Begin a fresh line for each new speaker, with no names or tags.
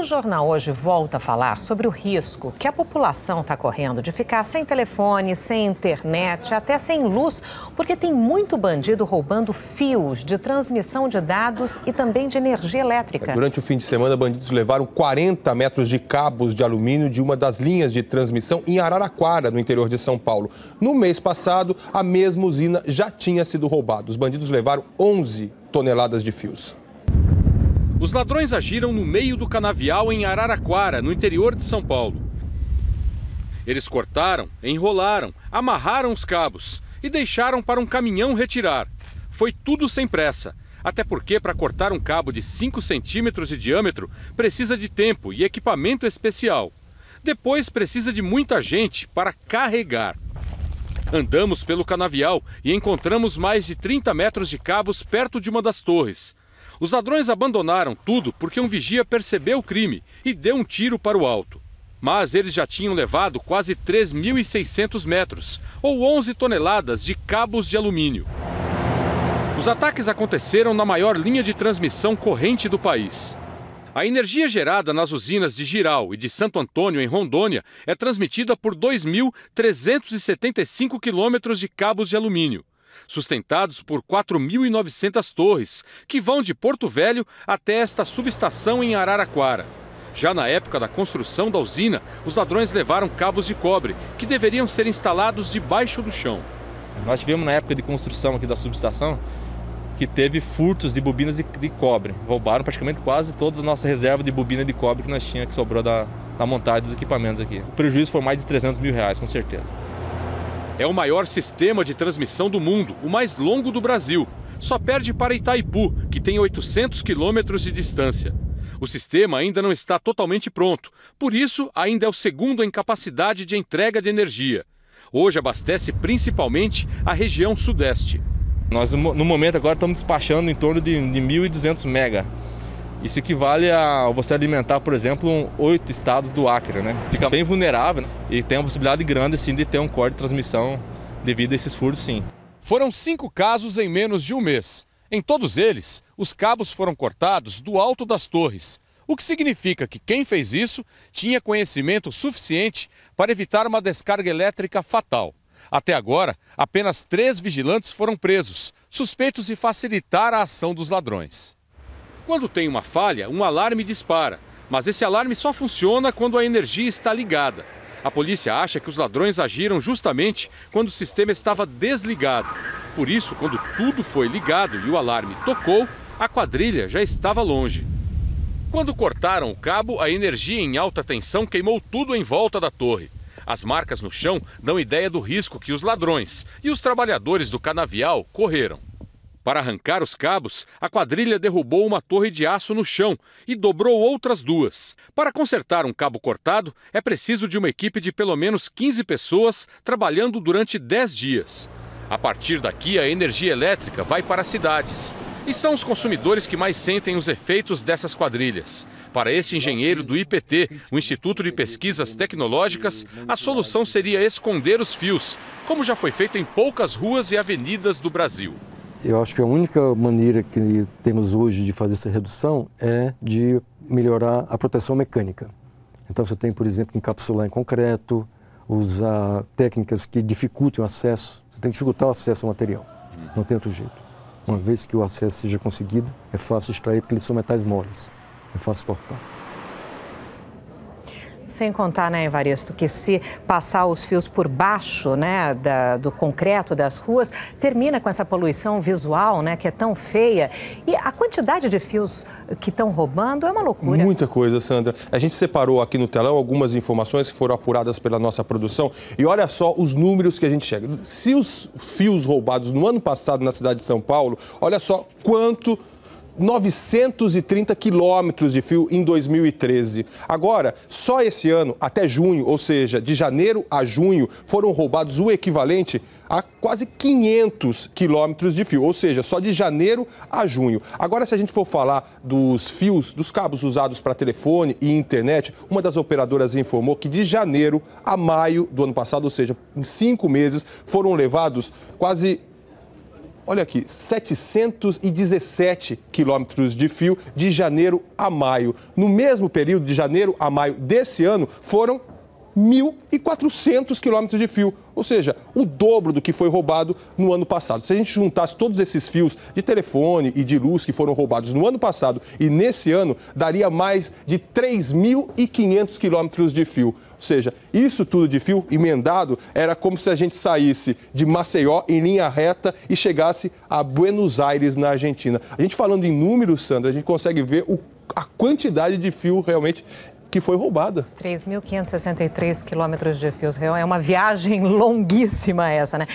O Jornal Hoje volta a falar sobre o risco que a população está correndo de ficar sem telefone, sem internet, até sem luz, porque tem muito bandido roubando fios de transmissão de dados e também de energia elétrica.
Durante o fim de semana, bandidos levaram 40 metros de cabos de alumínio de uma das linhas de transmissão em Araraquara, no interior de São Paulo. No mês passado, a mesma usina já tinha sido roubada. Os bandidos levaram 11 toneladas de fios.
Os ladrões agiram no meio do canavial em Araraquara, no interior de São Paulo. Eles cortaram, enrolaram, amarraram os cabos e deixaram para um caminhão retirar. Foi tudo sem pressa, até porque para cortar um cabo de 5 centímetros de diâmetro precisa de tempo e equipamento especial. Depois precisa de muita gente para carregar. Andamos pelo canavial e encontramos mais de 30 metros de cabos perto de uma das torres. Os ladrões abandonaram tudo porque um vigia percebeu o crime e deu um tiro para o alto. Mas eles já tinham levado quase 3.600 metros, ou 11 toneladas de cabos de alumínio. Os ataques aconteceram na maior linha de transmissão corrente do país. A energia gerada nas usinas de Jirau e de Santo Antônio, em Rondônia, é transmitida por 2.375 quilômetros de cabos de alumínio, sustentados por 4.900 torres, que vão de Porto Velho até esta subestação em Araraquara. Já na época da construção da usina, os ladrões levaram cabos de cobre, que deveriam ser instalados debaixo do chão.
Nós tivemos na época de construção aqui da subestação, que teve furtos de bobinas de cobre. Roubaram praticamente quase todas as nossas reservas de bobina de cobre que nós tínhamos, que sobrou da montagem dos equipamentos aqui. O prejuízo foi mais de R$300 mil, com certeza.
É o maior sistema de transmissão do mundo, o mais longo do Brasil. Só perde para Itaipu, que tem 800 quilômetros de distância. O sistema ainda não está totalmente pronto, por isso ainda é o segundo em capacidade de entrega de energia. Hoje abastece principalmente a região sudeste.
Nós, no momento, agora estamos despachando em torno de 1.200 mega. Isso equivale a você alimentar, por exemplo, 8 estados do Acre, né? Fica bem vulnerável, né? E tem a possibilidade grande, sim, de ter um corte de transmissão devido a esses furtos, sim.
Foram 5 casos em menos de um mês. Em todos eles, os cabos foram cortados do alto das torres, o que significa que quem fez isso tinha conhecimento suficiente para evitar uma descarga elétrica fatal. Até agora, apenas 3 vigilantes foram presos, suspeitos de facilitar a ação dos ladrões. Quando tem uma falha, um alarme dispara, mas esse alarme só funciona quando a energia está ligada. A polícia acha que os ladrões agiram justamente quando o sistema estava desligado. Por isso, quando tudo foi ligado e o alarme tocou, a quadrilha já estava longe. Quando cortaram o cabo, a energia em alta tensão queimou tudo em volta da torre. As marcas no chão dão ideia do risco que os ladrões e os trabalhadores do canavial correram. Para arrancar os cabos, a quadrilha derrubou uma torre de aço no chão e dobrou outras 2. Para consertar um cabo cortado, é preciso de uma equipe de pelo menos 15 pessoas trabalhando durante 10 dias. A partir daqui, a energia elétrica vai para as cidades. E são os consumidores que mais sentem os efeitos dessas quadrilhas. Para esse engenheiro do IPT, o Instituto de Pesquisas Tecnológicas, a solução seria esconder os fios, como já foi feito em poucas ruas e avenidas do Brasil.
Eu acho que a única maneira que temos hoje de fazer essa redução é de melhorar a proteção mecânica. Então você tem, por exemplo, encapsular em concreto, usar técnicas que dificultem o acesso. Você tem que dificultar o acesso ao material, não tem outro jeito. Uma vez que o acesso seja conseguido, é fácil extrair porque eles são metais moles, é fácil cortar.
Sem contar, né, Evaristo, que se passar os fios por baixo, né, do concreto das ruas, termina com essa poluição visual, né, que é tão feia. E a quantidade de fios que estão roubando é uma loucura.
Muita coisa, Sandra. A gente separou aqui no telão algumas informações que foram apuradas pela nossa produção. E olha só os números que a gente chega. Se os fios roubados no ano passado na cidade de São Paulo, olha só quanto... 930 quilômetros de fio em 2013. Agora, só esse ano, até junho, ou seja, de janeiro a junho, foram roubados o equivalente a quase 500 quilômetros de fio, ou seja, só de janeiro a junho. Agora, se a gente for falar dos fios, dos cabos usados para telefone e internet, uma das operadoras informou que de janeiro a maio do ano passado, ou seja, em 5 meses, foram levados quase olha aqui, 717 quilômetros de fio de janeiro a maio. No mesmo período, de janeiro a maio desse ano, foram 1.400 quilômetros de fio, ou seja, o dobro do que foi roubado no ano passado. Se a gente juntasse todos esses fios de telefone e de luz que foram roubados no ano passado e nesse ano, daria mais de 3.500 quilômetros de fio. Ou seja, isso tudo de fio emendado era como se a gente saísse de Maceió em linha reta e chegasse a Buenos Aires, na Argentina. A gente falando em números, Sandra, a gente consegue ver a quantidade de fio realmente que foi roubada.
3.563 quilômetros de fios. É uma viagem longuíssima essa, né?